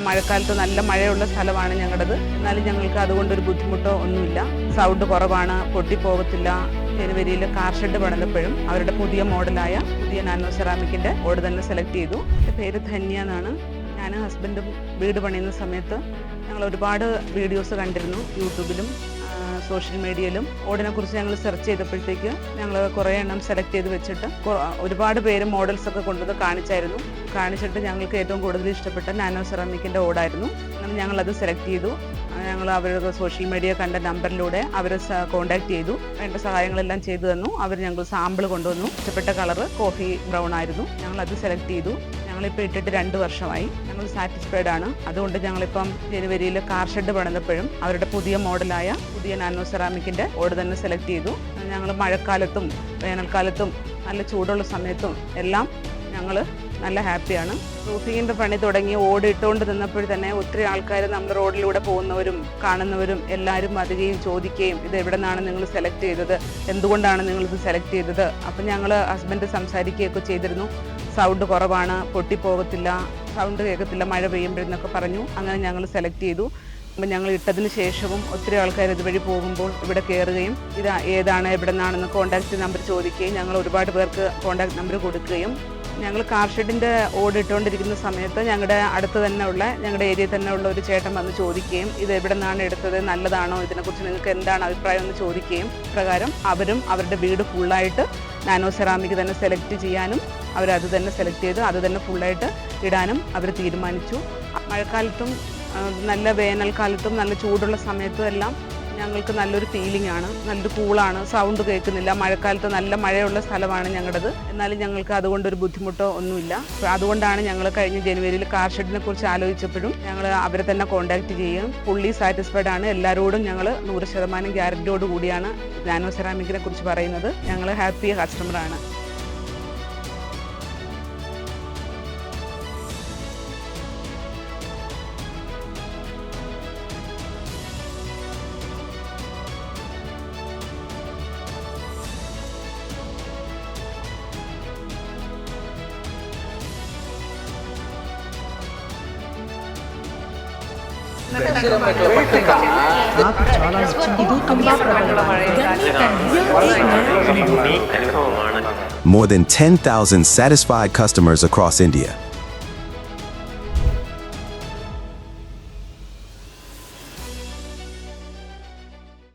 മഴക്കാലത്ത് നല്ല മഴയുള്ള സ്ഥലമാണ് ഞങ്ങളുടേത്. എന്നാലും ഞങ്ങൾക്ക് അതുകൊണ്ടൊരു ബുദ്ധിമുട്ടോ ഒന്നുമില്ല. സൗണ്ട് കുറവാണ്, പൊട്ടിപ്പോകത്തില്ല. ജനുവരിയിൽ കാർ ഷെഡ് പണിതപ്പോഴും അവരുടെ പുതിയ മോഡലായ പുതിയ നാനോ സെറാമിക്കിൻ്റെ ഓട് തന്നെ സെലക്ട് ചെയ്തു. എൻ്റെ പേര് ധന്യ എന്നാണ്. ഞാൻ ഹസ്ബൻഡും വീട് പണിയുന്ന സമയത്ത് ഞങ്ങൾ ഒരുപാട് വീഡിയോസ് കണ്ടിരുന്നു. യൂട്യൂബിലും സോഷ്യൽ മീഡിയയിലും ഓടിനെക്കുറിച്ച് ഞങ്ങൾ സെർച്ച് ചെയ്തപ്പോഴത്തേക്ക് ഞങ്ങൾ കുറേ എണ്ണം സെലക്ട് ചെയ്ത് വെച്ചിട്ട് ഒരുപാട് പേര് മോഡൽസൊക്കെ കൊണ്ടുവന്ന് കാണിച്ചിട്ട് ഞങ്ങൾക്ക് ഏറ്റവും കൂടുതൽ ഇഷ്ടപ്പെട്ട നാനോ സെറാമിക്കിൻ്റെ ഓടായിരുന്നു. അങ്ങനെ ഞങ്ങളത് സെലക്ട് ചെയ്തു. ഞങ്ങൾ അവരുടെ സോഷ്യൽ മീഡിയ കണ്ട നമ്പറിലൂടെ അവരെ കോൺടാക്ട് ചെയ്തു. വേണ്ട സഹായങ്ങളെല്ലാം ചെയ്തു തന്നു. അവർ ഞങ്ങൾ സാമ്പിൾ കൊണ്ടുവന്നു. ഇഷ്ടപ്പെട്ട കളറ് കോഫി ബ്രൗൺ ആയിരുന്നു. ഞങ്ങളത് സെലക്ട് ചെയ്തു. ഞങ്ങളിപ്പോൾ ഇട്ടിട്ട് 2 വർഷമായി. ഞങ്ങൾ സാറ്റിസ്ഫൈഡ് ആണ്. അതുകൊണ്ട് ഞങ്ങളിപ്പം ജനുവരിയിൽ കാർ ഷെഡ് പണിതപ്പോഴും അവരുടെ പുതിയ മോഡലായ പുതിയ നാനോ സെറാമിക്കിൻ്റെ ഓട് തന്നെ സെലക്ട് ചെയ്തു. ഞങ്ങൾ മഴക്കാലത്തും വേനൽക്കാലത്തും നല്ല ചൂടുള്ള സമയത്തും എല്ലാം ഞങ്ങൾ നല്ല ഹാപ്പിയാണ്. റൂഫിങ്ങിൻ്റെ പണി തുടങ്ങി ഓടിട്ടുകൊണ്ട് നിന്നപ്പോൾ തന്നെ ഒത്തിരി ആൾക്കാർ നമ്മുടെ റോഡിലൂടെ പോകുന്നവരും കാണുന്നവരും എല്ലാവരും വരികയും ചോദിക്കുകയും ഇത് എവിടെ നിന്നാണ് നിങ്ങൾ സെലക്ട് ചെയ്തത്, എന്തുകൊണ്ടാണ് നിങ്ങളിത് സെലക്ട് ചെയ്തത്. അപ്പം ഞങ്ങൾ ഹസ്ബൻഡ് സംസാരിക്കുകയൊക്കെ ചെയ്തിരുന്നു. സൗണ്ട് കുറവാണ്, പൊട്ടിപ്പോകത്തില്ല, സൗണ്ട് കേൾക്കത്തില്ല മഴ പെയ്യുമ്പോഴെന്നൊക്കെ പറഞ്ഞു. അങ്ങനെ ഞങ്ങൾ സെലക്ട് ചെയ്തു. അപ്പം ഞങ്ങൾ ഇട്ടതിന് ശേഷവും ഒത്തിരി ആൾക്കാർ ഇതുവഴി പോകുമ്പോൾ ഇവിടെ കയറുകയും ഇത് ഏതാണ് എവിടെ നിന്നാണെന്ന് കോൺടാക്റ്റ് നമ്പർ ചോദിക്കുകയും ഞങ്ങൾ ഒരുപാട് പേർക്ക് കോൺടാക്റ്റ് നമ്പർ കൊടുക്കുകയും ഞങ്ങൾ കാർ ഷെഡിൻ്റെ ഓടിട്ടുകൊണ്ടിരിക്കുന്ന സമയത്ത് ഞങ്ങളുടെ അടുത്ത് തന്നെ ഉള്ള ഞങ്ങളുടെ ഏരിയയിൽ തന്നെ ഉള്ള ഒരു ചേട്ടൻ വന്ന് ചോദിക്കുകയും ഇത് എവിടെ നിന്നാണ് എടുത്തത്, നല്ലതാണോ, ഇതിനെക്കുറിച്ച് നിങ്ങൾക്ക് എന്താണ് അഭിപ്രായം എന്ന് ചോദിക്കുകയും പ്രകാരം അവരും അവരുടെ വീട് ഫുള്ളായിട്ട് നാനോ സെറാമിക് തന്നെ സെലക്ട് ചെയ്യാനും അവരത് തന്നെ സെലക്ട് ചെയ്ത് അത് തന്നെ ഫുള്ളായിട്ട് ഇടാനും അവർ തീരുമാനിച്ചു. മഴക്കാലത്തും നല്ല വേനൽക്കാലത്തും നല്ല ചൂടുള്ള സമയത്തും എല്ലാം ഞങ്ങൾക്ക് നല്ലൊരു ഫീലിംഗ് ആണ്. നല്ലൊരു കൂളാണ്, സൗണ്ട് കേൾക്കുന്നില്ല. മഴക്കാലത്ത് നല്ല മഴയുള്ള സ്ഥലമാണ് ഞങ്ങളുടേത്. എന്നാലും ഞങ്ങൾക്ക് അതുകൊണ്ടൊരു ബുദ്ധിമുട്ടോ ഒന്നുമില്ല. അതുകൊണ്ടാണ് ഞങ്ങൾ കഴിഞ്ഞ ജനുവരിയിൽ കാർ ഷെഡിനെ കുറിച്ച് ആലോചിച്ചപ്പോഴും ഞങ്ങൾ അവരെ തന്നെ കോൺടാക്റ്റ് ചെയ്യും. ഫുള്ളി സാറ്റിസ്ഫൈഡ് ആണ്. എല്ലാവരോടും ഞങ്ങൾ 100% ഗ്യാരണ്ടിയോട് കൂടിയാണ് നാനോ സെറാമിക്കിനെ കുറിച്ച് പറയുന്നത്. ഞങ്ങൾ ഹാപ്പി കസ്റ്റമറാണ്. More than 10,000 satisfied customers across India.